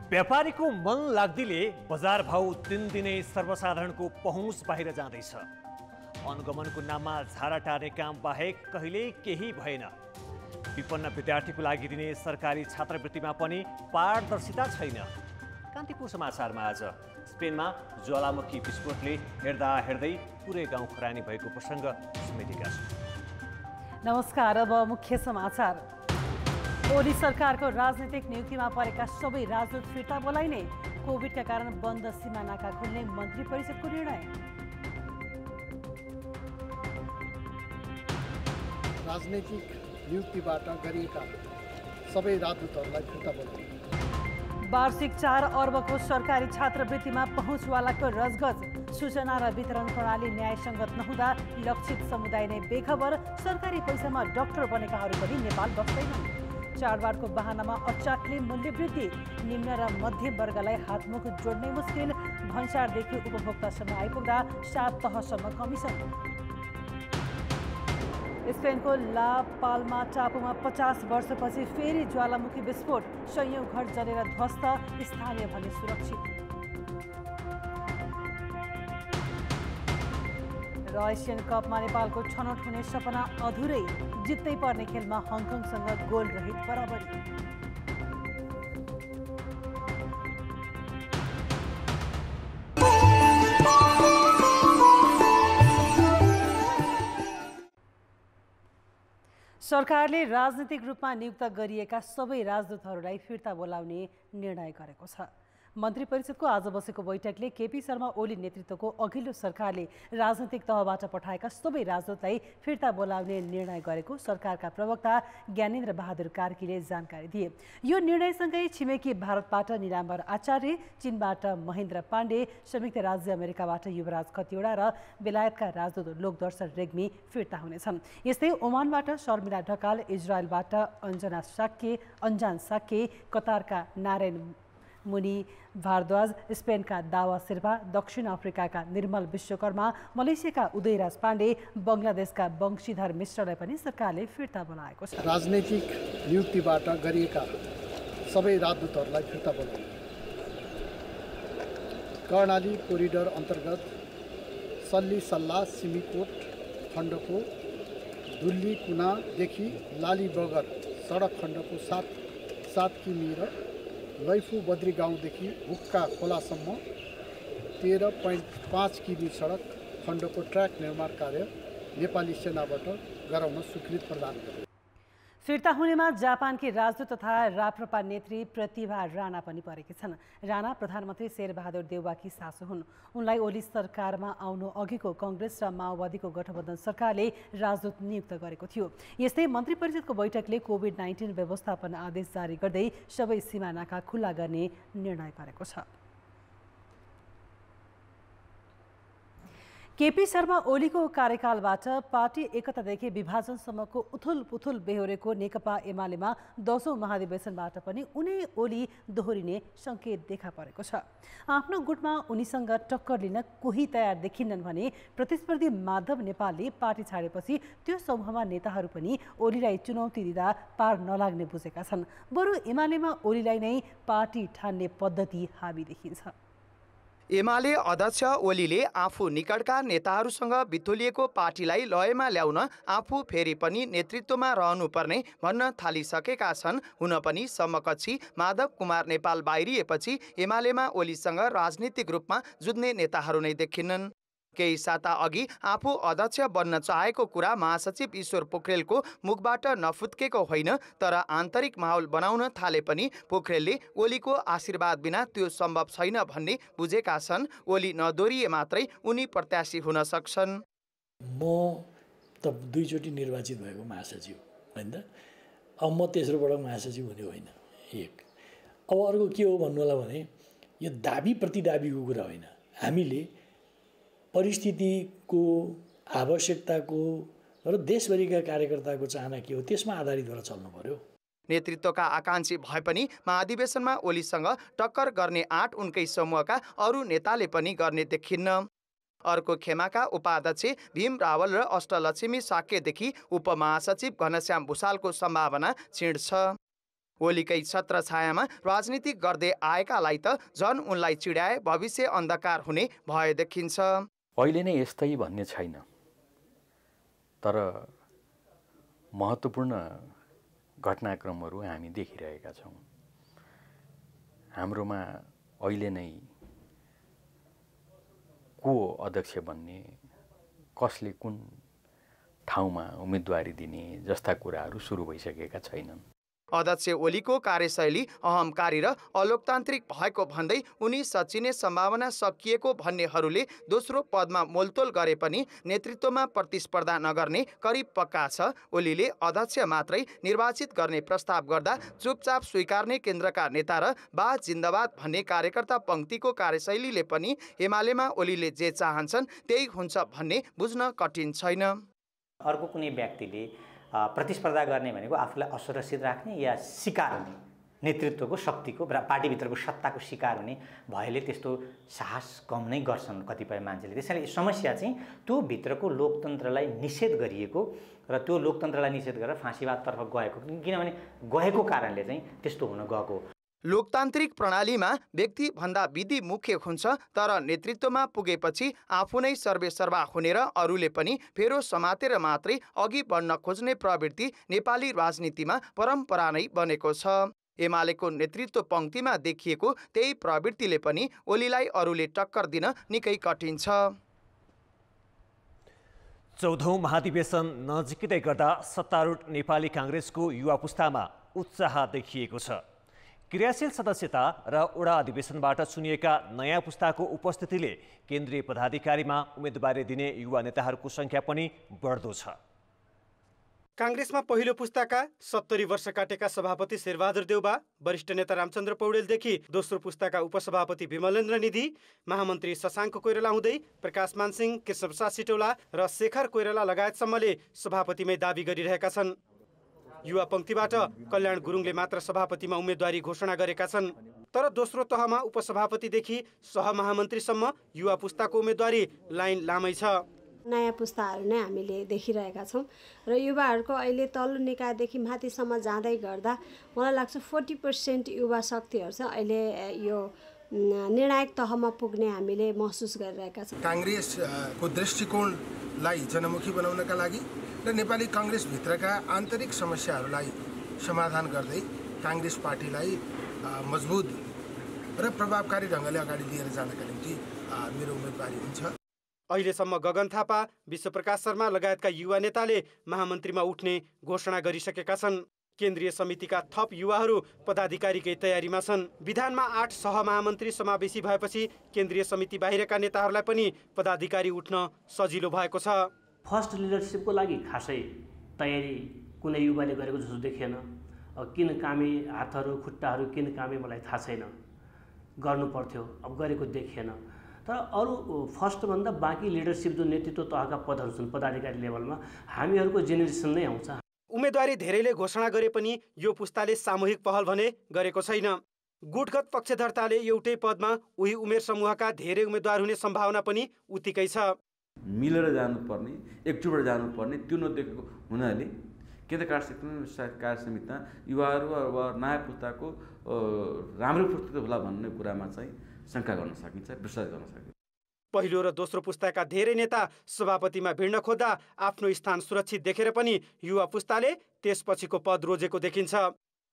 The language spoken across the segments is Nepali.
व्यापारीको मन लाग्दिले बजार भाउ दिनदिनै सर्वसाधारणको पहुँच बाहिर जाँदैछ। अनुगमनको नाममा झारा टार्ने काम बाहेक कहिल्यै केही भएन। विपन्न विद्यार्थीको लागि दिने सरकारी छात्रवृत्तिमा पनि पारदर्शिता छैन। कान्तिपुर समाचारमा आज स्पेनमा ज्वालामुखी विस्फोटले हेर्दा हेर्दै पुरै गाउँ खरानी भएको प्रसङ्ग समेटेका छौँ। नमस्कार, अब मुख्य समाचार। ओली सरकारको राजनीतिक नियुक्तिमा परेका सबै राजदूत फिर्ता बोलाइने, कोभिडका कारण बन्द सीमा नाका खोल्ने मन्त्री परिषदको निर्णय। राजनीतिक नियुक्तिबाट गरिएका सबै राजदूतहरूलाई फिर्ता बोलाइने। वार्षिक 4 अर्बको सरकारी छात्रवृत्तिमा पहुँचवालाको रजगज, सूचना र वितरण प्रणाली न्यायसङ्गत नहुँदा लक्षित समुदाय नै बेखबर, सरकारी पैसामा डाक्टर बनेकाहरू पनि नेपाल बस्दैनन्। चाडबाडको बहानामा अचाकले मूल्य वृद्धि, निम्न र मध्यम वर्गलाई हातमुख जोड्नै मुस्किल, भन्सारदेखि उपभोक्तासम्म आइपुग्दा 7 तहसम्म कमिसन। स्पेनको ला पाल्मा टापुमा 50 वर्षपछि फेरि ज्वालामुखी विस्फोट, सयौं घर जलेर ध्वस्त, स्थानीय भने सुरक्षित। र एसियन कपमा नेपालको छनौट हुने सपना अधुरै, जित्दै पर्ने खेलमा हङकङसँग गोल रहित बराबरी। सरकारले राजनीतिक रूपमा नियुक्त गरिएका सबै राजदूतहरूलाई फिर्ता बोलाउने निर्णय गरेको छ। मन्त्री परिषदको आज बसेको बैठकले केपी शर्मा ओली नेतृत्वको अघिल्लो सरकारले राजनीतिक तहबाट पठाएका सबै राजदूतलाई फिर्ता बोलाउने निर्णय गरेको सरकारका प्रवक्ता ज्ञानेन्द्र बहादुर कार्कीले जानकारी दिए। यो निर्णयसँगै छिमेकी भारतबाट निलाम्बर आचार्य, चीनबाट महेन्द्र पाण्डे, संयुक्त राज्य अमेरिकाबाट युवराज कतिवडा र बेलायतका राजदूत लोकदर्शन रेग्मी फिर्ता हुनेछन्। यस्तै ओमानबाट शर्मिला ढकाल, इजरायलबाट अन्जान साक्य, कतारका नारायण मुनि भारद्वाज, स्पेनका दावा शेर्पा, दक्षिण अफ्रिकाका निर्मल विश्वकर्मा, मलेसियाका उदयराज पाण्डे, बङ्गलादेशका वंशीधर मिश्रलाई पनि सरकारले फिर्ता बोलाएको छ। राजनीतिक नियुक्तिबाट गरिएका सबै राजदूतहरूलाई फिर्ता बोलाइने। कर्णाली कोरिडोर अन्तर्गत सल्ली सल्ला सिमीकोट खण्डको दुल्ली कुनादेखि लाली बगर सडक खण्डको 7 किमि र लैफू बद्री गाउँदेखि हुक्का खोलासम्म 13.5 किमि सडक खण्डको ट्र्याक निर्माण कार्य नेपाली सेनाबाट गराउन स्वीकृति प्रदान गर्यो। फिर्ता हुनेमा जापानकी राजदूत तथा राप्रपा नेत्री प्रतिभा राणा पनि परेकी छन्। राणा प्रधानमन्त्री शेरबहादुर देउवाकी सासू हुन्। उनलाई ओली सरकारमा आउनु अघिको कांग्रेस र माओवादीको गठबन्धन सरकारले राजदूत नियुक्त गरेको थियो। यस्तै मन्त्री परिषदको बैठकले कोभिड-19 व्यवस्थापन आदेश जारी गर्दै सबै सीमा नाका खुल्ला गर्ने निर्णय गरेको छ। केपी शर्मा ओलीको कार्यकालबाट पार्टी एकतादेखि विभाजनसम्मको उथुल-पुथुल बेहोरेको नेकपा एमालेमा 10औं महाधिवेशनबाट पनि उनी ओली दोहोरिने संकेत देखा परेको छ। आफ्नो गुटमा उनीसँग टक्कर लिन कोही तयार देखिन्नन् भने प्रतिस्पर्धी माधव नेपालले पार्टी छाडेपछि त्यो समूहमा नेताहरू पनि ओलीलाई चुनौती दिँदा पार नलाग्ने बुझेका छन्। बरु एमालेमा ओलीलाई नै पार्टी ठान्ने पद्धति हाबी देखिन्छ। एमाले अध्यक्ष ओलीले आफू निकटका नेताहरूसँग बिथोलिएको पार्टीलाई लयमा ल्याउन आफू फेरि पनि नेतृत्वमा रहनुपर्ने भन्न थालिसकेका छन्। हुन पनि समकक्षी माधव कुमार नेपाल बाहिरिएपछि एमालेमा ओलीसँग राजनीतिक रूपमा जुझ्ने नेताहरू नै देखिन्नन्। केही साता अघि आफू अध्यक्ष बन्न चाहेको कुरा महासचिव ईश्वर पोखरेलको मुखबाट नफुत्केको होइन, तर आन्तरिक माहौल बनाउन थाले पनि पोखरेलले ओलीको आशीर्वाद बिना त्यो सम्भव छैन भन्ने बुझेका छन्। ओली नदोरिए मात्रै उनी प्रत्याशी हुन सक्छन्। म त 2 चोटि निर्वाचित भएको महासचिव होइन त, अब म तेस्रो पटक महासचिव हुने होइन। एक अब अर्को के हो भन्नु होला भने यो दाबी प्रतिदाबीको कुरा होइन। हामीले परिस्थितिको आवश्यकताको र देशभरिका कार्यकर्ताको चाहना के हो त्यसमा आधारित भएर चल्नु पर्यो। नेतृत्वका आकाङ्क्षी भए पनि महाधिवेशनमा ओलीसँग टक्कर गर्ने आँट उनकै समूहका अरू नेताले पनि गर्ने देखिन्न। अर्को खेमाका उपाध्यक्ष भीम रावल र अष्टलक्ष्मी साक्यदेखि उपमहासचिव घनश्याम भुषालको सम्भावना क्षीण छ। ओलीकै छत्रछायामा राजनीति गर्दै आएकालाई त झन् उनलाई चिड्याए भविष्य अन्धकार हुने भय देखिन्छ। अहिले नै यस्तै भन्ने छैन, तर महत्त्वपूर्ण घटनाक्रमहरू हामी देखिरहेका छौँ। हाम्रोमा अहिले नै को अध्यक्ष बन्ने, कसले कुन ठाउँमा उम्मेदवारी दिने जस्ता कुराहरू सुरु भइसकेका छैनन्। अध्यक्ष ओलीको कार्यशैली अहंकारी र अलोकतान्त्रिक भएको भन्दै उनी सचिने सम्भावना सकिएको भन्नेहरूले दोस्रो पदमा मोलतोल गरे पनि नेतृत्वमा प्रतिस्पर्धा नगर्ने करिब पक्का छ। ओलीले अध्यक्ष मात्रै निर्वाचित गर्ने प्रस्ताव गर्दा चुपचाप स्वीकार्ने केन्द्रका नेता र बा जिन्दाबाद भन्ने कार्यकर्ता पंक्तिको कार्यशैलीले पनि एमालेमा ओलीले जे चाहन्छन् त्यही हुन्छ भन्ने बुझ्न कठिन छैन। अर्को कुनै व्यक्तिले प्रतिस्पर्धा गर्ने भनेको आफूलाई असुरक्षित राख्ने या शिकार हुने, नेतृत्वको शक्तिको पार्टीभित्रको सत्ताको शिकार हुने भएले त्यस्तो साहस कम नै गर्छन् कतिपय मान्छेले। त्यसैले समस्या चाहिँ त्यो भित्रको लोकतन्त्रलाई निषेध गरिएको र त्यो लोकतन्त्रलाई निषेध गरेर फाँसीवादतर्फ गएको, किनभने गएको कारणले चाहिँ त्यस्तो हुन गएको। लोकतान्त्रिक प्रणालीमा व्यक्ति भन्दा विधि मुख्य हुन्छ, तर नेतृत्वमा पुगेपछि आफू नै सर्वेसर्वा हुने र अरूले पनि फेरो समातेर मात्रै अघि बढ्न खोज्ने प्रवृत्ति नेपाली राजनीतिमा परम्परा नै बनेको छ। एमालेको नेतृत्व पंक्तिमा देखिएको त्यही प्रवृत्तिले पनि ओलीलाई अरूले टक्कर दिन निकै कठिन छ। 14औं महाधिवेशन नजिकै गर्दा सत्तारूढ नेपाली कांग्रेसको युवा पुस्तामा उत्साह देखिएको छ। क्रियाशील सदस्यता र वडा अधिवेशनबाट चुनिएका नयाँ पुस्ताको उपस्थितिले केन्द्रीय पदाधिकारीमा उम्मेदवारी दिने युवा नेताहरूको संख्या पनि बढ्दो छ। कांग्रेसमा पहिलो पुस्ताका 70 वर्ष काटेका सभापति शेरबहादुर देउबा, वरिष्ठ नेता रामचन्द्र पौडेलदेखि दोस्रो पुस्ताका उपसभापति विमलेन्द्र निधि, महामन्त्री शशाङ्क कोइराला हुँदै प्रकाश मानसिंह, केशवप्रसाद सिटौला र शेखर कोइराला लगायतसम्मले सभापतिमै दाबी गरिरहेका छन्। युवा पंक्तिबाट कल्याण गुरुङले मात्र सभापतिमा उम्मेदवारी घोषणा गरेका छन्। तर दोस्रो तहमा उपसभापतिदेखि सहमहामन्त्रीसम्म युवा पुस्ताको उम्मेदवारी लाइन लामै छ। नयाँ पुस्ताहरू नै हामीले देखिरहेका छौँ र युवाहरूको अहिले तल्लो निकायदेखि माथिसम्म जाँदै गर्दा मलाई लाग्छ 40% युवा शक्तिहरू चाहिँ अहिले यो निर्णायक तहमा पुग्ने हामीले महसुस गरिरहेका छौँ। कांग्रेसको दृष्टिकोणलाई जनमुखी बनाउनका लागि र नेपाली कांग्रेसभित्रका आन्तरिक समस्याहरूलाई समाधान गर्दै कांग्रेस पार्टीलाई मजबुत र प्रभावकारी ढङ्गले अगाडि लिएर जानका निम्ति मेरो उम्मेदवारी हुन्छ। अहिलेसम्म गगन थापा, विश्वप्रकाश शर्मा लगायतका युवा नेताले महामन्त्रीमा उठ्ने घोषणा गरिसकेका छन्। केन्द्रीय समितिका थप युवाहरू पदाधिकारीकै तयारीमा छन्। विधानमा 8 सहमहामन्त्री समावेशी भएपछि केन्द्रीय समिति बाहिरका नेताहरूलाई पनि पदाधिकारी उठ्न सजिलो भएको छ। फर्स्ट लिडरसिपको लागि खासै तयारी कुनै युवाले गरेको जस्तो देखिएन। किन कामे हातहरू खुट्टाहरू किन कामे मलाई थाहा छैन, गर्नु पर्थ्यो, अब गरेको देखिएन। तर अरू फर्स्टभन्दा बाँकी लिडरसिप जो नेतृत्व तहका पदहरू छन् पदाधिकारी लेभलमा हामीहरूको जेनेरेसन नै आउँछ। उम्मेदवारी धेरैले घोषणा गरे पनि यो पुस्ताले सामूहिक पहल भने गरेको छैन। गुटगत पक्षधर्ताले एउटै पदमा उही उमेर समूहका धेरै उम्मेदवार हुने सम्भावना पनि उत्तिकै छ। मिलेर जानुपर्ने, एकजुटबाट जानुपर्ने त्यो नदेखेको हुनाले केन्द्र कार्य समितिमा युवाहरू वा नयाँ पुस्ताको राम्रो प्रस्तुत होला भन्ने कुरामा चाहिँ शङ्का गर्न सकिन्छ, विश्वास गर्न सकिन्छ। पहिलो र दोस्रो पुस्ताका धेरै नेता सभापतिमा भिड्न खोज्दा आफ्नो स्थान सुरक्षित देखेर पनि युवा पुस्ताले त्यसपछिको पद रोजेको देखिन्छ।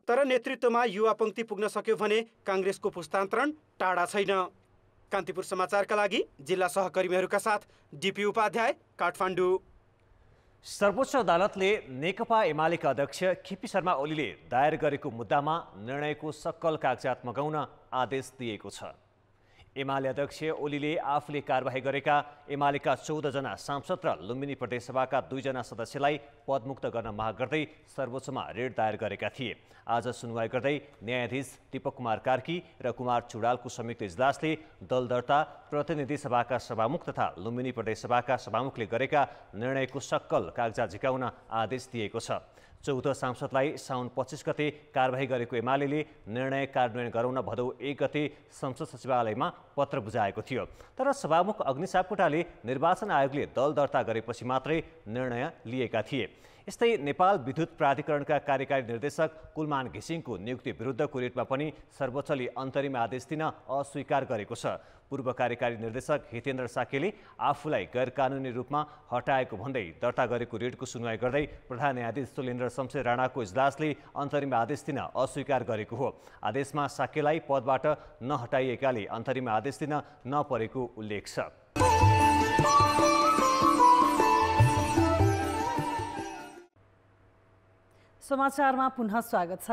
तर नेतृत्वमा युवा पंक्ति पुग्न सक्यो भने कांग्रेसको पुस्तान्तरण टाढा छैन। कान्तिपुर समाचारका लागि जिल्ला सहकर्मीहरूका साथ डीपी उपाध्याय, काठमाडौँ। सर्वोच्च अदालतले नेकपा एमालेका अध्यक्ष केपी शर्मा ओलीले दायर गरेको मुद्दामा निर्णयको सक्कल कागजात मगाउन आदेश दिएको छ। एमाले अध्यक्ष ओलीले आफूले कारबाही गरेका एमालेका 14 जना सांसद र लुम्बिनी प्रदेशसभाका 2 जना सदस्यलाई पदमुक्त गर्न माग गर्दै सर्वोच्चमा रिट दायर गरेका थिए। आज सुनवाई गर्दै न्यायाधीश दीपक कुमार कार्की र कुमार चुडालको संयुक्त इजलासले दल दर्ता प्रतिनिधि सभाका सभामुख तथा लुम्बिनी प्रदेशसभाका सभामुखले गरेका निर्णयको सक्कल कागजात झिकाउन आदेश दिएको छ। 14 सांसदलाई साउन 25 गते कारबाही गरेको एमालेले निर्णय कार्यान्वयन गराउन भदौ 1 गते संसद सचिवालयमा पत्र बुझाएको थियो। तर सभामुख अग्नि सापकोटाले निर्वाचन आयोगले दल दर्ता गरेपछि मात्रै निर्णय लिएका थिए। यस्तै नेपाल विद्युत प्राधिकरणका कार्यकारी निर्देशक कुलमान घिसिङको नियुक्ति विरुद्धको रिटमा पनि सर्वोच्चले अन्तरिम आदेश दिन अस्वीकार गरेको छ। पूर्व कार्यकारी निर्देशक हितेन्द्र साकेले आफूलाई गैरकानुनी रूपमा हटाएको भन्दै दर्ता गरेको रिटको सुनवाई गर्दै प्रधान न्यायाधीश सुलेन्द्र शमशेर राणाको इजलासले अन्तरिम आदेश दिन अस्वीकार गरेको हो। आदेशमा साकेलाई पदबाट नहटाइएकाले अन्तरिम आदेश दिन नपरेको उल्लेख छ। समाचारमा पुनः स्वागत छ।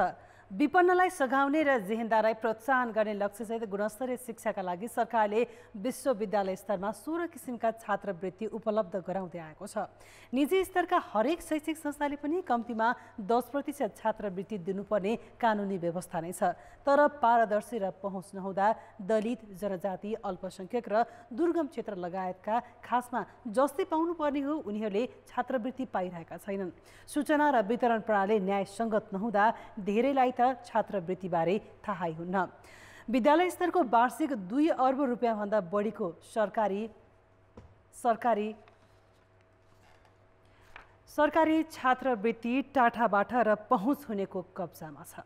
विपन्नलाई सघाउने र जेहेन्दारलाई प्रोत्साहन गर्ने लक्ष्यसहित गुणस्तरीय शिक्षाका लागि सरकारले विश्वविद्यालय स्तरमा 16 किसिमका छात्रवृत्ति उपलब्ध गराउँदै आएको छ। निजी स्तरका हरेक शैक्षिक संस्थाले पनि कम्तीमा 10% छात्रवृत्ति दिनुपर्ने कानुनी व्यवस्था नै छ। तर पारदर्शी र पहुँच नहुँदा दलित, जनजाति, अल्पसंख्यक र दुर्गम क्षेत्र लगायतका खासमा जस्तै पाउनुपर्ने हो उनीहरूले छात्रवृत्ति पाइरहेका छैनन्। सूचना र वितरण प्रणाली न्यायसङ्गत नहुँदा धेरैलाई छात्रवृत्तिबारे थाहै हुन्न। विद्यालय स्तरको वार्षिक 2 अर्ब रुपियाँभन्दा बढीको सरकारी छात्रवृत्ति टाठाबाट र पहुँच हुनेको कब्जामा छ।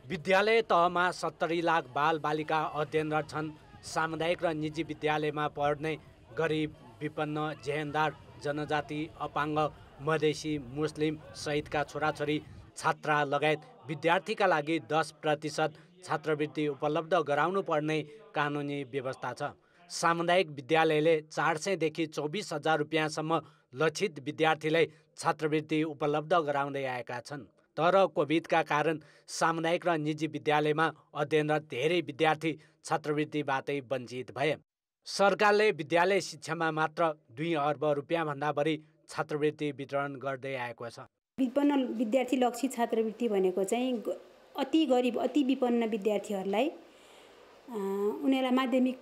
विद्यालय तहमा 70 लाख बालबालिका अध्ययनरत छन्। सामुदायिक र निजी विद्यालयमा पढ्ने गरिब, विपन्न, जेहेन्दार, जनजाति, अपाङ्ग, मधेसी, मुस्लिम सहितका छोराछोरी, छात्रा लगायत विद्यार्थीका लागि 10% छात्रवृत्ति उपलब्ध गराउनु पर्ने कानुनी व्यवस्था छ। सामुदायिक विद्यालयले 400 देखि 24,000 रुपियाँसम्म लक्षित विद्यार्थीलाई छात्रवृत्ति उपलब्ध गराउँदै आएका छन्। तर कोभिडका कारण सामुदायिक र निजी विद्यालयमा अध्ययनरत धेरै विद्यार्थी छात्रवृत्तिबाटै वञ्चित भए। सरकारले विद्यालय शिक्षामा मात्र 2 अर्ब रुपियाँभन्दा बढी छात्रवृत्ति वितरण गर्दै आएको छ। विपन्न विद्यार्थी लक्षित छात्रवृत्ति भनेको चाहिँ अति गरिब, अति विपन्न विद्यार्थीहरूलाई उनीहरूलाई माध्यमिक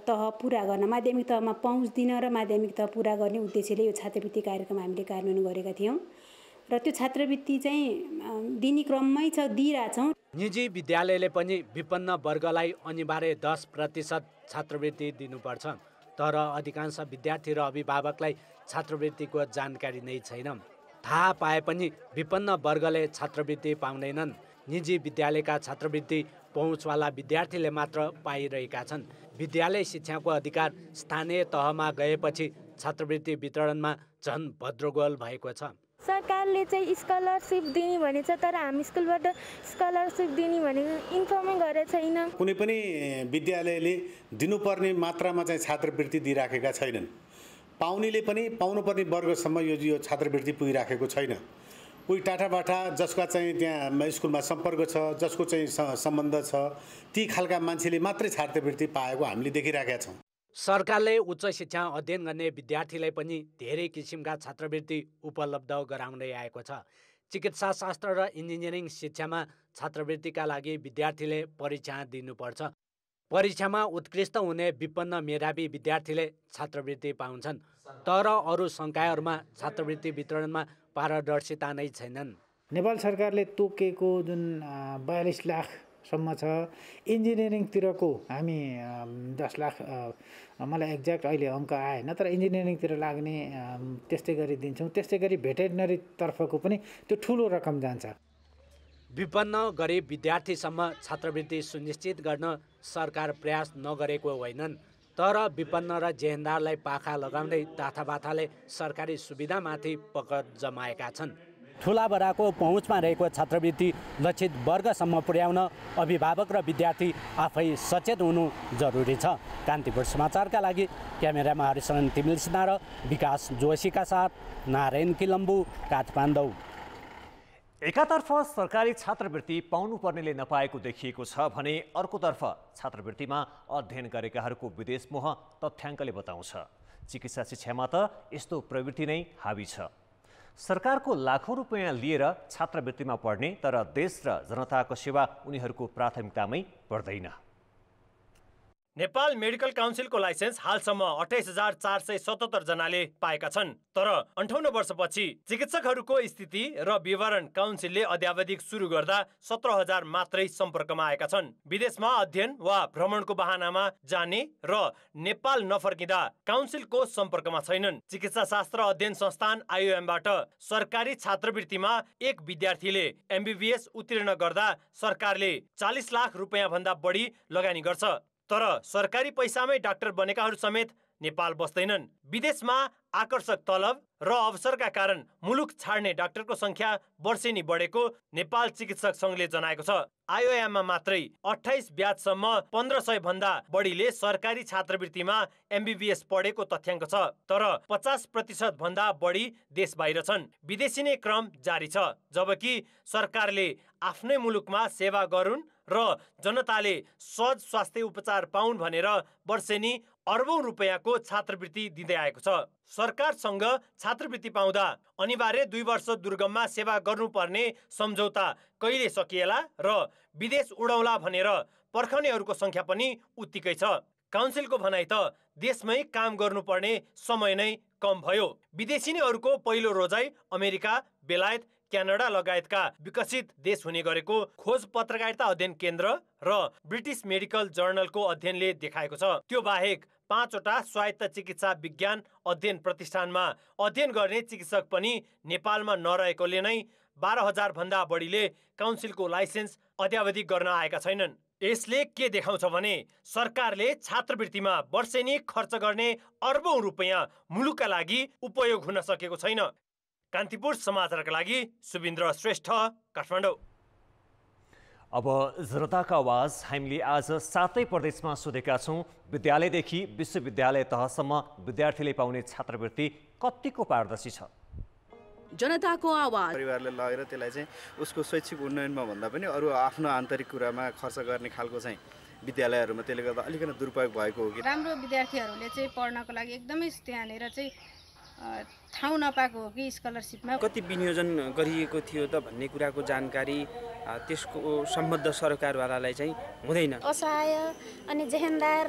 तह पुरा गर्न, माध्यमिक तहमा पहुँच दिन र माध्यमिक तह पुरा गर्ने उद्देश्यले यो छात्रवृत्ति कार्यक्रम हामीले कार्यान्वयन गरेका थियौँ र त्यो छात्रवृत्ति चाहिँ दिने क्रममै दिइरहेछौँ। निजी विद्यालयले पनि विपन्न वर्गलाई अनिवार्य 10% छात्रवृत्ति दिनुपर्छ। तर अधिकांश विद्यार्थी र अभिभावकलाई छात्रवृत्तिको जानकारी नै छैन। थाहा पाए पनि विपन्न वर्गले छात्रवृत्ति पाउँदैनन्। निजी विद्यालयका छात्रवृत्ति पहुँचवाला विद्यार्थीले मात्र पाइरहेका छन्। विद्यालय शिक्षाको अधिकार स्थानीय तहमा गएपछि छात्रवृत्ति वितरणमा झन् भद्रगोल भएको छ। सरकारले चाहिँ स्कलरसिप दिने भनेछ, तर हामी स्कुलबाट स्कलरसिप दिने भनेको इन्फर्मै गरेको छैन। कुनै पनि विद्यालयले दिनुपर्ने मात्रामा चाहिँ छात्रवृत्ति दिइराखेका छैनन्। पाउनेले पनि पाउनुपर्ने वर्गसम्म यो छात्रवृत्ति पुगिराखेको छैन। कोही टाटाबाटा जसका चाहिँ त्यहाँ स्कुलमा सम्पर्क छ, जसको चाहिँ सम्बन्ध छ, ती खालका मान्छेले मात्रै छात्रवृत्ति पाएको हामीले देखिराखेका छौँ। सरकारले उच्च शिक्षा अध्ययन गर्ने विद्यार्थीलाई पनि धेरै किसिमका छात्रवृत्ति उपलब्ध गराउँदै आएको छ। चिकित्सा शास्त्र र इन्जिनियरिङ शिक्षामा छात्रवृत्तिका लागि विद्यार्थीले परीक्षा दिनुपर्छ। परीक्षामा उत्कृष्ट हुने विपन्न मेधावी विद्यार्थीले छात्रवृत्ति पाउँछन्। तर अरू संकायहरूमा छात्रवृत्ति वितरणमा पारदर्शिता नै छैनन्। नेपाल सरकारले तोकेको जुन 42 लाखसम्म छ, इन्जिनियरिङतिरको हामी 10 लाख, मलाई एक्ज्याक्ट अहिले अङ्क आएन, तर इन्जिनियरिङतिर लाग्ने त्यस्तै गरी दिन्छौँ। त्यस्तै गरी भेटेरिनरीतर्फको पनि त्यो ठुलो रकम जान्छ। विपन्न गरिब विद्यार्थीसम्म छात्रवृत्ति सुनिश्चित गर्न सरकार प्रयास नगरेको होइनन्। तर विपन्न र जेहेन्दारलाई पाखा लगाउँदै ताथाबाथाले सरकारी सुविधामाथि पकड जमाएका छन्। ठुला बडाको पहुँचमा रहेको छात्रवृत्ति लक्षित वर्गसम्म पुर्याउन अभिभावक र विद्यार्थी आफै सचेत हुनु जरुरी छ। कान्तिपुर समाचारका लागि क्यामेरामा हरिशरण तिमिल सिन्हा र विकास जोशीका साथ नारायण किलम्बु, काठमाडौँ। एकातर्फ सरकारी छात्रवृत्ति पाउनुपर्नेले नपाएको देखिएको छ भने अर्कोतर्फ छात्रवृत्तिमा अध्ययन गरेकाहरूको विदेश मोह तथ्याङ्कले बताउँछ। चिकित्सा शिक्षामा त यस्तो प्रवृत्ति नै हावी छ। सरकारको लाखौं रुपैयाँ लिएर छात्रवृत्तिमा पढ्ने तर देश र जनताको सेवा उनीहरूको प्राथमिकतामै पर्दैन। नेपाल मेडिकल काउन्सिलको लाइसेन्स हालसम्म 28,477 जनाले पाएका छन्। तर 58 वर्षपछि चिकित्सकहरूको स्थिति र विवरण काउन्सिलले अध्यावधिक सुरु गर्दा 17,000 मात्रै सम्पर्कमा आएका छन्। विदेशमा अध्ययन वा भ्रमणको बहानामा जाने र नेपाल नफर्किँदा काउन्सिलको सम्पर्कमा छैनन्। चिकित्सा शास्त्र अध्ययन संस्थान IOM-बाट सरकारी छात्रवृत्तिमा एक विद्यार्थीले MBBS उत्तीर्ण गर्दा सरकारले 40 लाख रुपैयाँ भन्दा बढी लगानी गर्छ। तर सरकारी पैसामै डाक्टर बनेकाहरू समेत नेपाल बस्दैनन्। विदेशमा आकर्षक तलब र अवसरका कारण मुलुक छाड्ने डाक्टरको संख्या वर्षेनी बढेको नेपाल चिकित्सक संघले जनाएको छ। IOM-मा मात्रै 28 ब्याचसम्म 1500 भन्दा बढीले सरकारी छात्रवृत्तिमा MBBS पढेको तथ्याङ्क छ। तर 50% भन्दा बढी देश बाहिर छन्। विदेशी नै क्रम जारी छ। जबकि सरकारले आफ्नै मुलुकमा सेवा गरून् र जनताले सहज स्वास्थ्य उपचार पाउन् भनेर वर्षेनी अर्बौं रुपैयाँको छात्रवृत्ति दिँदै आएको छ। सरकारसँग छात्रवृत्ति पाउँदा अनिवार्य 2 वर्ष दुर्गममा सेवा गर्नुपर्ने सम्झौता कहिले सकिएला र विदेश उडौला भनेर पर्खनेहरूको संख्या पनि उत्तिकै छ। काउन्सिलको भनाइ त देशमै काम गर्नुपर्ने समय नै कम भयो। विदेशी नेहरूको पहिलो रोजाइ अमेरिका, बेलायत, क्यानाडा लगायतका विकसित देश हुने गरेको खोज पत्रकारिता अध्ययन केन्द्र र ब्रिटिश मेडिकल जर्नलको अध्ययनले देखाएको छ। त्यो बाहेक 5 वटा स्वायत्त चिकित्सा विज्ञान अध्ययन प्रतिष्ठानमा अध्ययन गर्ने चिकित्सक पनि नेपालमा नरहेकोले नै 12,000 भन्दा बढीले काउन्सिलको लाइसेन्स अध्यावधि गर्न आएका छैनन्। यसले के देखाउँछ भने सरकारले छात्रवृत्तिमा वर्षेनी खर्च गर्ने अर्बौं रुपैयाँ मुलुकका लागि उपयोग हुन सकेको छैन। कान्तिपुर समाचारका लागि सुबिन्द्र श्रेष्ठ, काठमाडौँ। अब जनताको आवाज हामीले आज 7 प्रदेशमा सोधेका छौँ। विद्यालयदेखि विश्वविद्यालय तहसम्म विद्यार्थीले पाउने छात्रवृत्ति कतिको पारदर्शी छ? जनताको आवाज। परिवारले लगेर त्यसलाई चाहिँ उसको शैक्षिक उन्नयनमा भन्दा पनि अरू आफ्नो आन्तरिक कुरामा खर्च गर्ने खालको चाहिँ विद्यालयहरूमा त्यसले गर्दा अलिकति दुरुपयोग भएको हो कि? राम्रो विद्यार्थीहरूले चाहिँ पढ्नको लागि एकदमै त्यहाँनिर चाहिँ ठाउँ नपाएको हो कि स्कलरसिपमा कति विनियोजन गरिएको थियो त भन्ने कुराको जानकारी त्यसको सम्बद्ध सरकारवालालाई चाहिँ हुँदैन। असहाय अनि जेहेन्दार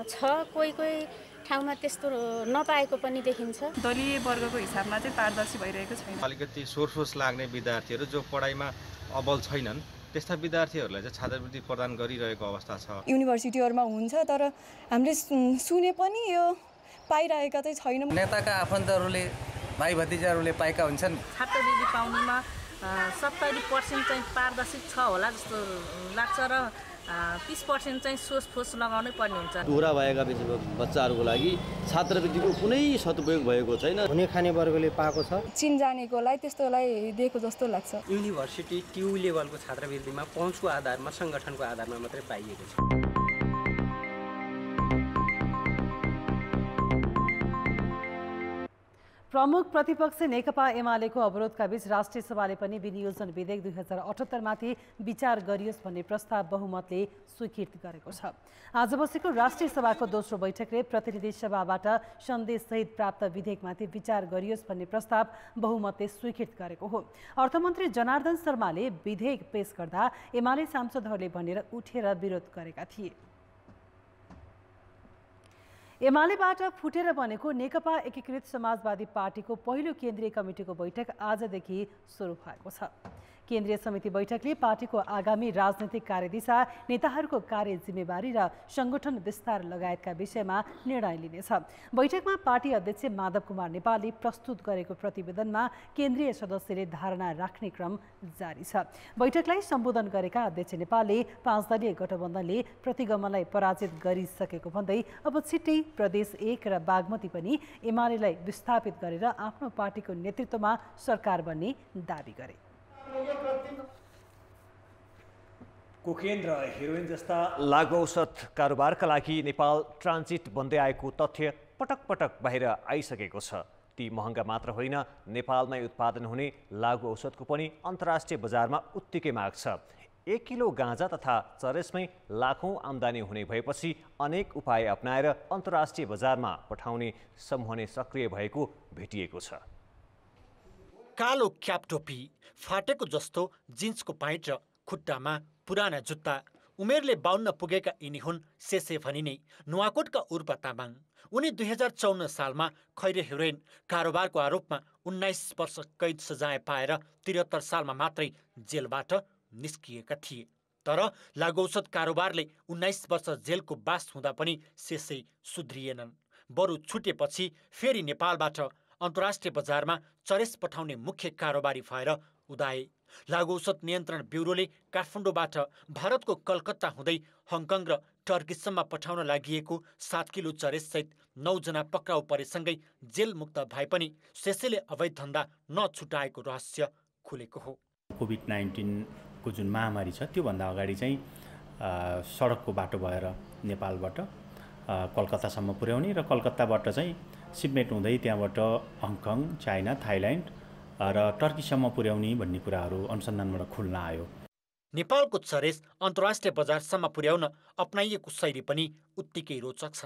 छ, कोही ठाउँमा त्यस्तो नपाएको पनि देखिन्छ। दलीय वर्गको हिसाबमा चाहिँ पारदर्शी भइरहेको छैन। अलिकति सोर्स लाग्ने विद्यार्थीहरू जो पढाइमा अब्बल छैनन् त्यस्ता विद्यार्थीहरूलाई चाहिँ छात्रवृत्ति प्रदान गरिरहेको अवस्था छ। युनिभर्सिटीहरूमा हुन्छ तर हामीले सुने पनि यो पाइरहेका चाहिँ छैनौँ। नेताका आफन्तहरूले भाइ भतिजाहरूले पाएका हुन्छन्। छात्रवृत्ति पाउनुमा 70% चाहिँ पारदर्शी छ होला जस्तो लाग्छ र 30% चाहिँ सोचफोच लगाउनै पर्ने हुन्छ। टुरा भएका बच्चाहरूको लागि छात्रवृत्तिको कुनै सदुपयोग भएको छैन। हुने खाने वर्गले पाएको छ। चिनजानेकोलाई त्यस्तोलाई दिएको जस्तो लाग्छ। युनिभर्सिटी ट्यु लेभलको छात्रवृत्तिमा पहुँचको आधारमा सङ्गठनको आधारमा मात्रै पाइएको छ। प्रमुख प्रतिपक्ष नेकपा एमालेको अवरोधका बीच राष्ट्रिय सभाले पनि विनियोजन विधेयक 2078 माथि विचार गरियोस् भन्ने प्रस्ताव बहुमतले स्वीकृत गरेको छ। आज बसेको राष्ट्रिय सभाको दोस्रो बैठकले प्रतिनिधि सभाबाट सन्देशसहित प्राप्त विधेयकमाथि विचार गरियोस् भन्ने प्रस्ताव बहुमतले स्वीकृत गरेको हो। अर्थमन्त्री जनार्दन शर्माले विधेयक पेश गर्दा एमाले सांसदहरूले भनेर उठेर विरोध गरेका थिए। एमालेबाट फुटेर बनेको नेकपा एकीकृत समाजवादी पार्टीको पहिलो केन्द्रीय कमिटीको बैठक आजदेखि सुरु भएको छ। केन्द्रीय समिति बैठकले पार्टीको आगामी राजनैतिक कार्यदिशा, नेताहरूको कार्य जिम्मेवारी र संगठन विस्तार लगायतका विषयमा निर्णय लिनेछ। बैठकमा पार्टी अध्यक्ष माधव कुमार नेपालले प्रस्तुत गरेको प्रतिवेदनमा केन्द्रीय सदस्यले धारणा राख्ने क्रम जारी छ। बैठकलाई सम्बोधन गरेका अध्यक्ष नेपालले 5 दलीय गठबन्धनले प्रतिगमनलाई पराजित गरिसकेको भन्दै अब छिट्टै प्रदेश 1 र बागमती पनि एमालेलाई विस्थापित गरेर आफ्नो पार्टीको नेतृत्वमा सरकार बन्ने दाबी गरे। कोकेन र हेरोइन जस्ता लागु औषध कारोबारका लागि नेपाल ट्रान्जिट बन्दै आएको तथ्य पटक पटक बाहिर आइसकेको छ। ती महँगा मात्र होइन, नेपालमै उत्पादन हुने लागु औषधको पनि अन्तर्राष्ट्रिय बजारमा उत्तिकै माग छ। 1 किलो गाँजा तथा चरेसमै लाखौँ आम्दानी हुने भएपछि अनेक उपाय अपनाएर अन्तर्राष्ट्रिय बजारमा पठाउने समूह नै सक्रिय भएको भेटिएको छ। कालो क्याप टोपी, फाटेको जस्तो जिन्सको प्यान्ट र खुट्टामा पुराना जुत्ता, उमेरले 52 पुगेका यिनी हुन् सेसे भनिने नुवाकोटका उर्पा तामाङ। उनी 2054 सालमा खैरे हेरोइन कारोबारको आरोपमा 19 वर्ष कैद सजाय पाएर 73 सालमा मात्रै जेलबाट निस्किएका थिए। तर लागु औषध कारोबारले 19 वर्ष जेलको बास हुँदा पनि सेसै सुध्रिएनन्। बरु छुटेपछि फेरि नेपालबाट अन्तर्राष्ट्रिय बजारमा चरेस पठाउने मुख्य कारोबारी भएर उदाए। लागु औषध नियन्त्रण ब्युरोले काठमाडौँबाट भारतको कलकत्ता हुँदै हङकङ र टर्कीसम्म पठाउन लागि 7 किलो चरेससहित 9 जना पक्राउ परेसँगै जेल मुक्त भए पनि सेसेले अवैध धन्दा नछुटाएको रहस्य खुलेको हो। कोभिड-19 को जुन महामारी छ त्योभन्दा अगाडि चाहिँ सडकको बाटो भएर नेपालबाट कलकत्तासम्म पुर्याउने र कलकत्ताबाट चाहिँ सिपमेट हुँदै त्यहाँबाट हङकङ, चाइना, थाइल्यान्ड र टर्कीसम्म पुर्याउने भन्ने कुराहरू अनुसन्धानबाट खुल्न आयो। नेपालको चरेस अन्तर्राष्ट्रिय बजारसम्म पुर्याउन अपनाइएको शैली पनि उत्तिकै रोचक छ।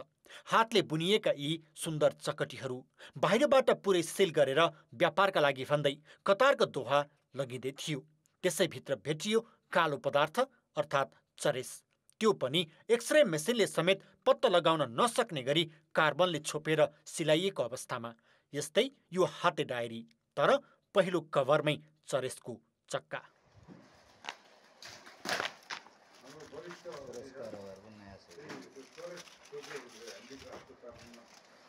हातले बुनिएका यी सुन्दर चकटीहरू बाहिरबाट पुरै सिल गरेर व्यापारका लागि भन्दै कतारको दोहा लगिँदै थियो। त्यसैभित्र भेटियो कालो पदार्थ अर्थात् चरेस। त्यो पनि एक्सरे मेसिनले समेत पत्ता लगाउन नसक्ने गरी कार्बनले छोपेर सिलाइएको अवस्थामा। यस्तै यो हाते डायरी, तर पहिलो कभरमै चरेसको चक्का।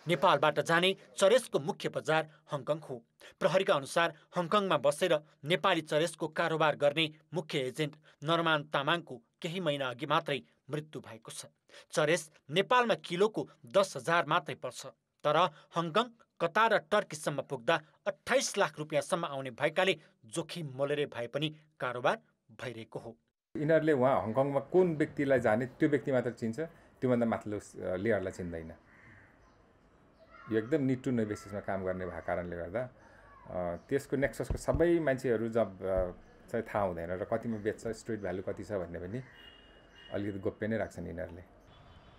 नेपालबाट जाने चरेसको मुख्य बजार हङकङ हो। प्रहरीका अनुसार हङकङमा बसेर नेपाली चरेसको कारोबार गर्ने मुख्य एजेन्ट नरमान तामाङको केही महिना अघि मात्रै मृत्यु भएको छ। चरेस नेपालमा किलोको 10,000 मात्रै पर्छ, तर हङकङ, कतार र टर्कीसम्म पुग्दा 28 लाख रुपियाँसम्म आउने भएकाले जोखिम मोलेरै भए पनि कारोबार भइरहेको हो। यिनीहरूले उहाँ हङकङमा कुन व्यक्तिलाई जाने त्यो व्यक्ति मात्र चिन्छ, त्योभन्दा माथिल्लो लेयरलाई चिन्दैन। यो एकदम निड टु नो बेसिसमा काम गर्ने भएको कारणले गर्दा त्यसको नेक्ससको सबै मान्छेहरू जब चाहिँ थाहा हुँदैन र कतिमा बेच्छ, स्ट्रिट भ्यालु कति छ भन्ने पनि अलिकति गोप्य नै राख्छन् यिनीहरूले।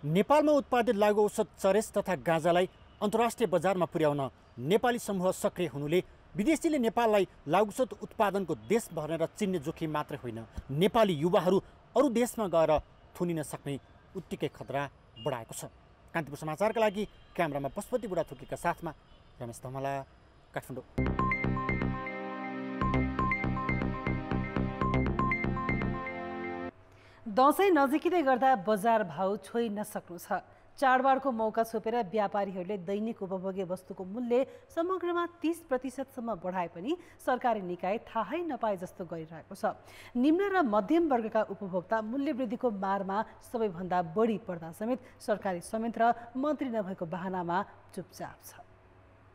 नेपालमा उत्पादित लागु औषध चरेस तथा गाँजालाई अन्तर्राष्ट्रिय बजारमा पुर्याउन नेपाली समूह सक्रिय हुनुले विदेशीले नेपाललाई लागु औषध उत्पादनको देश भनेर चिन्ने जोखिम मात्रै होइन, नेपाली युवाहरू अरू देशमा गएर थुनिन सक्ने उत्तिकै खतरा बढाएको छ। कान्तिपुर समाचारका लागि क्यामेरामा पशुपति बुढाथोकीका साथमा रमेश धमला, काठमाडौँ। दसैँ नजिकै गर्दा बजार भाउ छोइ नसक्नु छ। चाडबाडको मौका छोपेर व्यापारीहरूले दैनिक उपभोग्य वस्तुको मूल्य समग्रमा 30% बढाए पनि सरकारी निकाय थाहै नपाए जस्तो गरिरहेको छ। निम्न र मध्यम वर्गका उपभोक्ता मूल्य वृद्धिको मारमा सबैभन्दा बढी पर्दा समेत सरकारी समेत र मन्त्री नभएको बहानामा चुपचाप छ।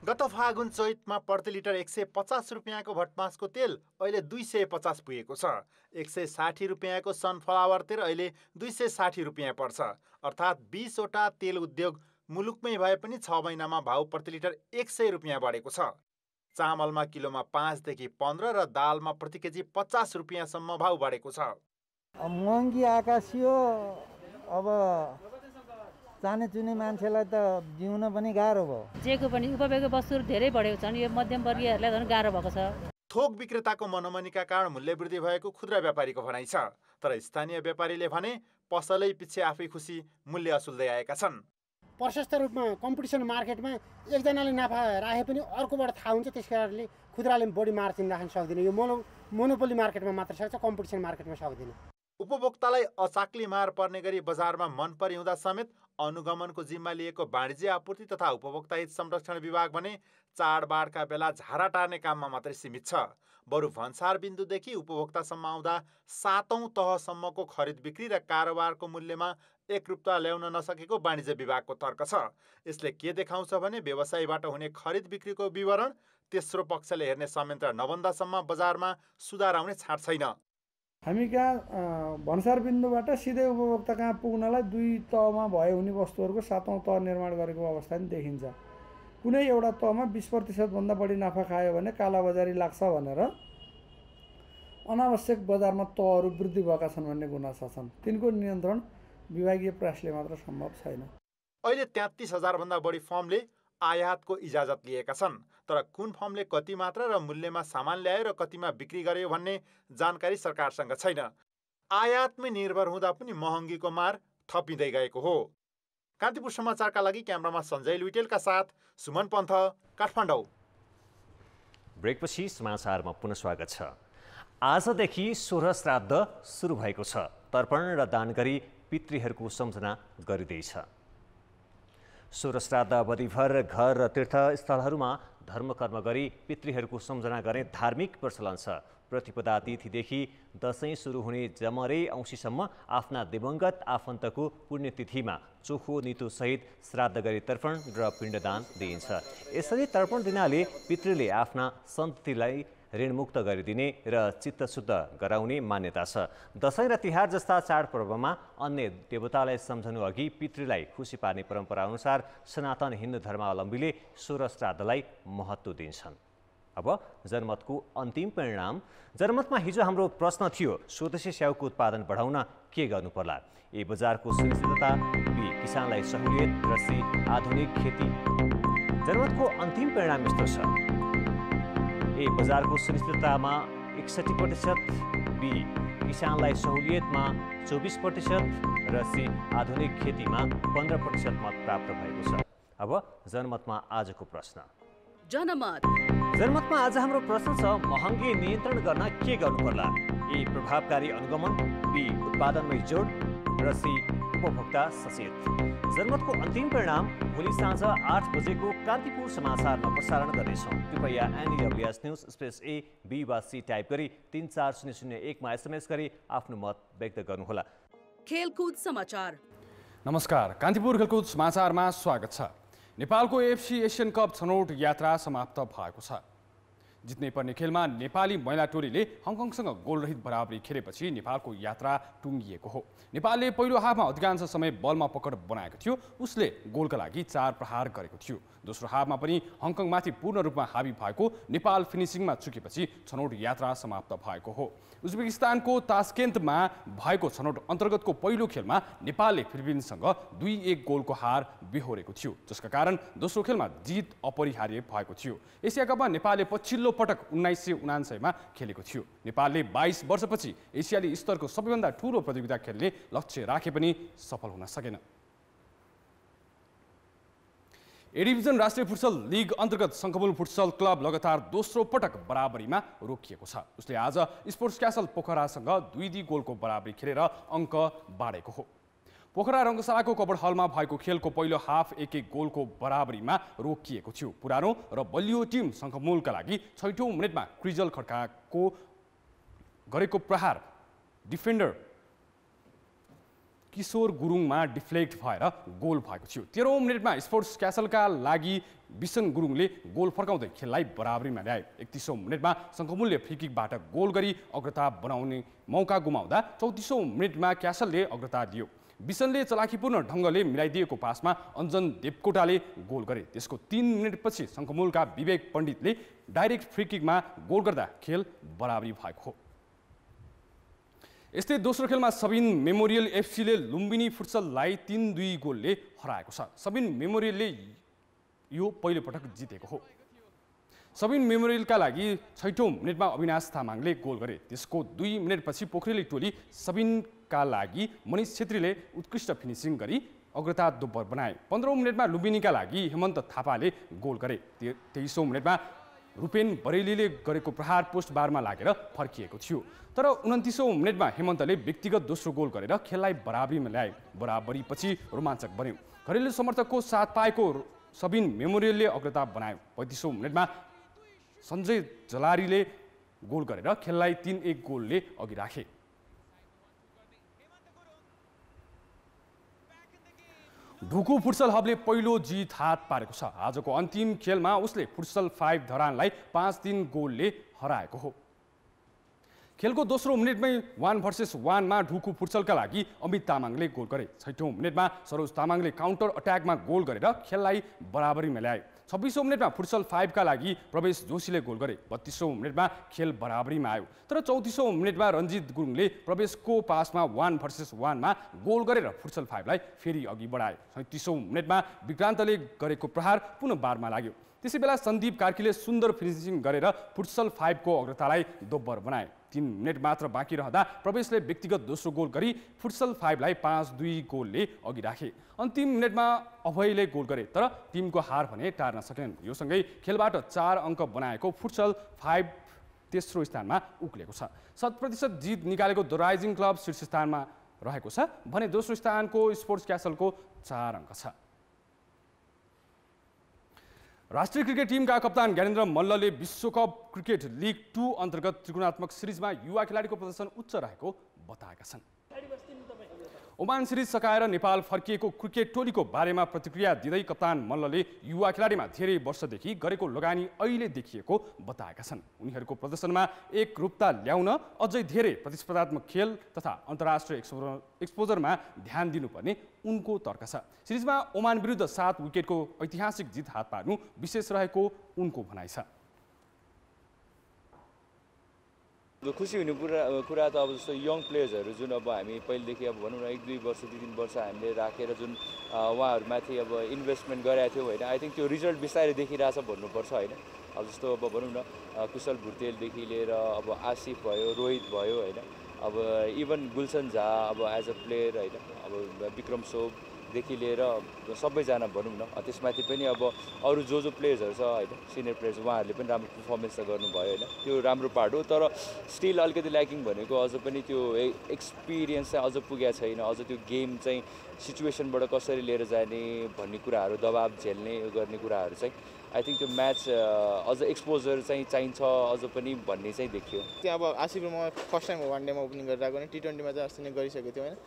गत फागुन चैतमा प्रति लिटर 150 रुपियाँको भटमासको तेल अहिले 250 पुगेको छ। 160 रुपियाँको सनफ्लावर तेल अहिले 260 रुपियाँ पर्छ। अर्थात् 20वटा तेल उद्योग मुलुकमै भए पनि 6 महिनामा भाउ प्रति लिटर 100 रुपियाँ बढेको छ। चामलमा किलोमा 5 देखि 15 र दालमा प्रति केजी 50 रुपियाँसम्म भाउ बढेको छ। महँगी आकाश यो अब चाने चुने मान्छेलाई त जिउन पनि गाह्रो भयो। जेको पनि उपभोग्य वस्तुहरू धेरै बढेको छन्, यो मध्यम वर्गीयहरूलाई झन् गाह्रो भएको छ। थोक विक्रेताको मनोमानीका कारण मूल्य वृद्धि भएको खुद्रा व्यापारीको भनाइ छ। तर स्थानीय व्यापारीले भने पसलै पछि आफै खुसी मूल्य असुल्दै आएका छन्। प्रशस्त रूपमा कम्पिटिसन मार्केटमा एकजनाले नाफा राखे पनि अर्कोबाट थाहा हुन्छ, त्यस कारणले खुद्राले बढी मार्जिन राख्न सक्दैन। यो मोनोपोली मार्केटमा मात्र सक्छ, कम्पिटिसन मार्केटमा सक्दैन। उपभोक्तालाई अचाक्ली मार पर्ने गरी बजारमा मन परिहुँदा समेत अनुगमनको जिम्मा लिएको वाणिज्य आपूर्ति तथा उपभोक्ता हित संरक्षण विभाग भने चाडबाडका बेला झारा टार्ने काममा मात्रै सीमित छ। बरु भन्सार बिन्दुदेखि उपभोक्तासम्म आउँदा 7औं तहसम्मको खरिद बिक्री र कारोबारको मूल्यमा एकरूपता ल्याउन नसकेको वाणिज्य विभागको तर्क छ। यसले के देखाउँछ भने व्यवसायबाट हुने खरिद बिक्रीको विवरण तेस्रो पक्षले हेर्ने संयन्त्र नबन्दासम्म बजारमा सुधार आउने छाट छैन। हामी कहाँ भन्सार बिन्दुबाट सिधै उपभोक्ता कहाँ पुग्नलाई 2 तहमा भए हुने वस्तुहरूको 7औं तह निर्माण गरेको अवस्था पनि देखिन्छ। कुनै एउटा तहमा 20% बढी नाफा खायो भने कालाबजारी लाग्छ भनेर अनावश्यक बजारमा तहहरू वृद्धि भएका छन् भन्ने गुनासा छन्। तिनको नियन्त्रण विभागीय प्रयासले मात्र सम्भव छैन। अहिले 33,000 भन्दा बढी फर्मले आयातको इजाजत लिएका छन्, तर कुन फर्मले कति मात्रा र मूल्यमा सामान ल्यायो र कतिमा बिक्री गर्यो भन्ने जानकारी सरकारसँग छैन। आयातमै निर्भर हुँदा पनि महँगीको मार थपिँदै गएको हो। कान्तिपुर समाचारका लागि क्यामेरामा सञ्जय लुइटेलका साथ सुमन पन्थ, काठमाडौँ। ब्रेकपछि समाचारमा पुनः स्वागत छ। आजदेखि 16 श्राद्ध सुरु भएको छ। तर्पण र दान गरी पितृहरूको सम्झना गरिँदैछ। 16 श्राद्ध अवधिभर घर र तीर्थस्थलहरूमा धर्मकर्म गरी पितृहरूको सम्झना गर्ने धार्मिक प्रचलन छ। प्रतिपदा तिथिदेखि दसैँ सुरु हुने जमरे औँसीसम्म आफ्ना दिवंगत आफन्तको पुण्यतिथिमा चोखो नीतोसहित श्राद्ध गरी तर्पण र पिण्डदान दिइन्छ। यसरी तर्पण दिनाले पितृले आफ्ना सन्ततिलाई ऋणमुक्त गरिदिने र चित्तशुद्ध गराउने मान्यता छ। दसैँ र तिहार जस्ता चाडपर्वमा अन्य देवतालाई सम्झनु अघि पितृलाई खुसी पार्ने परम्परा अनुसार सनातन हिन्दू धर्मावलम्बीले 16 श्राद्धलाई महत्त्व दिन्छन्। अब जनमतको अन्तिम परिणाम। जनमतमा हिजो हाम्रो प्रश्न थियो, स्वदेशी स्याउको उत्पादन बढाउन के गर्नु पर्ला? ए बजारको सुनिश्चितता, बी किसानलाई सहुलियत र सी आधुनिक खेती। जनमतको अन्तिम परिणाम यस्तो छ। ए बजारको सुनिश्चिततामा 61%, बी किसानलाई सहुलियतमा 24% र सी आधुनिक खेतीमा 15% मत प्राप्त भएको छ। अब जनमतमा आजको प्रश्न। जनमतमा आज हाम्रो प्रश्न छ, महँगी नियन्त्रण गर्न के गर्नु पर्ला? ए प्रभावकारी अनुगमन, बी उत्पादनमै जोड र सी उपभोक्ता सचेत। जनमतको अन्तिम परिणाम भोलि साँझ 8 बजेको कान्तिपुर समाचारमा प्रसारण गर्नेछौँ। कृपया NEWS news space A, B वा C टाइप गरी 34001 मा SMS गरी आफ्नो मत व्यक्त गर्नुहोला। खेलकुद समाचार। नमस्कार, कान्तिपुर खेलकुद समाचारमा स्वागत छ। नेपालको AFC एसियन कप छनौट यात्रा समाप्त भएको छ। जित्नै पर्ने खेलमा नेपाली महिला टोलीले हङकङसँग गोलरहित बराबरी खेलेपछि नेपालको यात्रा टुङ्गिएको हो। नेपालले पहिलो हाफमा अधिकांश समय बलमा पकड बनाएको थियो। उसले गोलका लागि 4 प्रहार गरेको थियो। दोस्रो हाफमा पनि हङकङमाथि पूर्ण रूपमा हावी भएको नेपाल फिनिसिङमा चुकेपछि छनौट यात्रा समाप्त भएको हो। उज्बेकिस्तानको तास्केन्टमा भएको छनौट अन्तर्गतको पहिलो खेलमा नेपालले फिलिपिन्ससँग 2-1 गोलको हार बेहोरेको थियो, जसका कारण दोस्रो खेलमा जित अपरिहार्य भएको थियो। एसिया कपमा नेपालले पछिल्लो पटक 1999 मा खेलेको थियो। नेपालले 22 वर्षपछि एसियाली स्तरको सबैभन्दा ठूलो प्रतियोगिता खेल्ने लक्ष्य राखे पनि सफल हुन सकेन। ए डिभिजन राष्ट्रिय फुटसल लिग अन्तर्गत शङ्खमुल फुटसल क्लब लगातार दोस्रो पटक बराबरीमा रोकिएको छ। उसले आज स्पोर्ट्स क्यासल पोखरासँग 2-2 गोलको बराबरी खेलेर अङ्क बाँडेको हो। पोखरा रङ्गशालाको कबड हलमा भएको खेलको पहिलो हाफ 1-1 गोलको बराबरीमा रोकिएको थियो। पुरानो र बलियो टिम शङ्खमुलका लागि 6औं मिनेटमा क्रिजल खड्काको गरेको प्रहार डिफेन्डर किशोर गुरुङमा डिफ्लेक्ट भएर गोल भएको थियो। 13औं मिनेटमा स्पोर्ट्स क्यासलका लागि विसन गुरुङले गोल फर्काउँदै खेललाई बराबरीमा ल्याए। 31औं मिनेटमा शङ्खमुलले फ्रीकिकबाट गोल गरी अग्रता बनाउने मौका गुमाउँदा 34औं मिनेटमा क्यासलले अग्रता दियो। विसनले चलाखीपूर्ण ढङ्गले मिलाइदिएको पासमा अञ्जन देवकोटाले गोल गरे। त्यसको 3 मिनेटपछि शङ्खमुलका विवेक पण्डितले डाइरेक्ट फ्रीकिकमा गोल गर्दा खेल बराबरी भएको हो। यस्तै दोस्रो खेलमा सबिन मेमोरियल एफसीले लुम्बिनी फुटसललाई 3-2 गोलले हराएको छ। सबिन मेमोरियलले यो पहिलो पटक जितेको हो। सबिन मेमोरियलका लागि 6औं मिनेटमा अविनाश तामाङले गोल गरे। त्यसको 2 मिनेटपछि पोखरेली टोली सबिनका लागि मनिष छेत्रीले उत्कृष्ट फिनिसिङ गरी अग्रता दोब्बर बनाए। 15औं मिनेटमा लुम्बिनीका लागि हेमन्त थापाले गोल गरे। 23औं मिनेटमा रुपेन बरेलीले गरेको प्रहार पोस्ट बारमा लागेर फर्किएको थियो। तर 29औं मिनेटमा हेमन्तले व्यक्तिगत दोस्रो गोल गरेर खेललाई बराबरीमा ल्याए। बराबरीपछि रोमाञ्चक बन्यो। घरेलु समर्थकको साथ पाएको सबिन मेमोरियलले अग्रता बनायो। 35औं मिनेटमा सञ्जय जलारीले गोल गरेर खेललाई 3-1 गोलले अघि राखे। ढुकु फुटसल हबले पहिलो जित हात पारेको छ। आजको अन्तिम खेलमा उसले फुटसल 5 धरानलाई 5-3 गोलले हराएको हो। खेलको दोस्रो मिनेटमै 1 भर्सेस 1 मा ढुकु फुटसलका लागि अमित तामाङले गोल गरे। 6औं मिनेटमा सरोज तामाङले काउन्टर अट्याकमा गोल गरेर खेललाई बराबरीमा ल्याए। 26औं मिनेटमा फुटसल 5 का लागि प्रवेश जोशीले गोल गरे। 32औं मिनेटमा खेल बराबरीमा आयो, तर 34औं मिनेटमा रञ्जित गुरुङले प्रवेशको पासमा 1 भर्सेस 1 मा गोल गरेर फुटसल 5 लाई फेरि अघि बढाए। 37औं मिनेटमा विक्रान्तले गरेको प्रहार पुनः बारमा लाग्यो। त्यसैबेला सन्दीप कार्कीले सुन्दर फिनिसिङ गरेर फुटसल 5 को अग्रतालाई दोब्बर बनाए। 3 मिनेट मात्र बाँकी रहँदा प्रवेशले व्यक्तिगत दोस्रो गोल गरी फुटसल 5 लाई 5-2 गोलले अघि राखे। अन्तिम मिनेटमा अभयले गोल गरे, तर टिमको हार भने टार्न सकेनन्। यो सँगै खेलबाट 4 अङ्क बनाएको फुटसल 5 तेस्रो स्थानमा उक्लेको छ। 100% जित निकालेको द राइजिङ क्लब शीर्ष स्थानमा रहेको छ भने दोस्रो स्थानको स्पोर्ट्स क्यासलको 4 अङ्क छ। राष्ट्रिय क्रिकेट टिमका कप्तान ज्ञानेन्द्र मल्लले विश्वकप क्रिकेट लिग 2 अन्तर्गत त्रिकोणात्मक सिरिजमा युवा खेलाडीको प्रदर्शन उच्च रहेको बताएका छन्। ओमान सिरिज सकाएर नेपाल फर्किएको क्रिकेट टोलीको बारेमा प्रतिक्रिया दिँदै कप्तान मल्लले युवा खेलाडीमा धेरै वर्षदेखि गरेको लगानी अहिले देखिएको बताएका छन्। उनीहरूको प्रदर्शनमा एकरूपता ल्याउन अझै धेरै प्रतिस्पर्धात्मक खेल तथा अन्तर्राष्ट्रिय एक्सपोजरमा ध्यान दिनुपर्ने उनको तर्क छ। सिरिजमा ओमान विरुद्ध 7 विकेटको ऐतिहासिक जित हात पार्नु विशेष रहेको उनको भनाइ छ। खुसी हुने कुरा त अब जस्तो यङ प्लेयर्सहरू जुन अब हामी पहिलेदेखि अब भनौँ न 1-2 वर्ष 2-3 वर्ष हामीले राखेर जुन उहाँहरूमाथि अब इन्भेस्टमेन्ट गरेका थियौँ होइन, आई थिङ्क त्यो रिजल्ट बिस्तारै देखिरहेछ भन्नुपर्छ होइन। अब जस्तो अब भनौँ न कुशल भुर्तेलदेखि लिएर अब आसिफ भयो, रोहित भयो होइन, अब इभन गुलसन झा अब एज अ प्लेयर होइन, अब विक्रम सोबदेखि लिएर सबैजना भनौँ न, त्यसमाथि पनि अब अरू जो प्लेयर्सहरू छ होइन, सिनियर प्लेयर्स उहाँहरूले पनि राम्रो पर्फर्मेन्स त गर्नुभयो होइन, त्यो राम्रो पार्ट हो। तर स्टिल अलिकति ल्याकिङ भनेको अझ पनि त्यो एक्सपिरियन्स चाहिँ अझ पुगेको छैन। अझ त्यो गेम चाहिँ सिचुएसनबाट कसरी लिएर जाने भन्ने कुराहरू, दबाब झेल्ने गर्ने कुराहरू चाहिँ आई थिङ्क त्यो म्याच अझ एक्सपोजर चाहिँ चाहिन्छ अझ पनि भन्ने चाहिँ देखियो। त्यहाँ अब आसिफ म फर्स्ट टाइम वान डेमा ओपनिङ गरेर आएको, T20मा चाहिँ अस्ति नै गरिसकेको थियो होइन।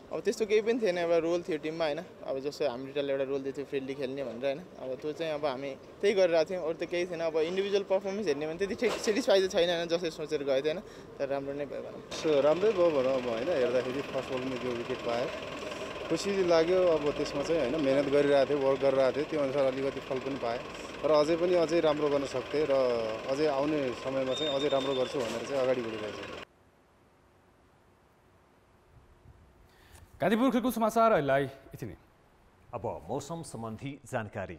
अब त्यस्तो केही पनि थिएन, एउटा रोल थियो टिममा होइन। अब जस्तो हाम्रो टिमले एउटा रोल दिएको थियो फ्रिडली खेल्ने भनेर होइन। अब त्यो चाहिँ अब हामी त्यही गरिरहेको थियौँ, अरू त केही थिएन। अब इन्डिभिजुअल पर्फर्मेन्स हेर्ने भने त्यति ठिक सेटिस्फाई चाहिँ छैन होइन, जसरी सोचेर गएको थिएन, तर राम्रो नै भयो भनौँ। राम्रै भयो भनौँ अब होइन। हेर्दाखेरि फर्स्ट बलमा जो विकेट पायो खुसी लाग्यो। अब त्यसमा चाहिँ होइन मेहनत गरिरहेको थियो, वर्क गरिरहेको थियो, त्यो अनुसार अलिकति फल पनि पाएँ। तर अझै राम्रो गर्न सक्थेँ र अझै आउने समयमा चाहिँ अझै राम्रो गर्छु भनेर चाहिँ अगाडि बढिरहेको छु। कान्तिपुर खेलकुद समाचार अहिलेलाई यति नै। अब मौसम सम्बन्धी जानकारी।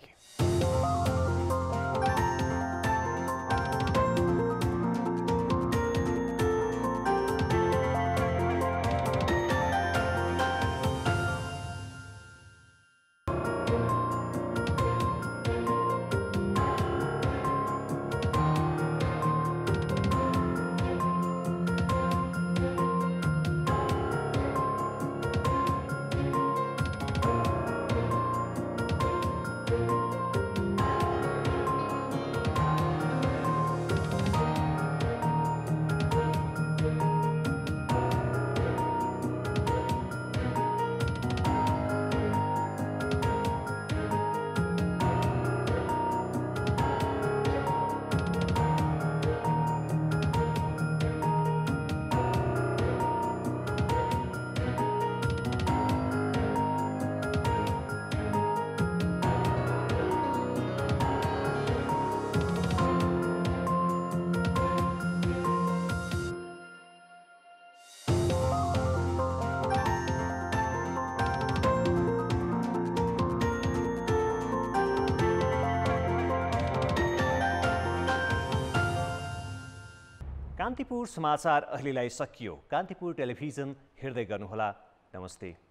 कान्तिपुर समाचार अहिलेलाई सकियो। कान्तिपुर टेलिभिजन हेर्दै गर्नुहोला। नमस्ते।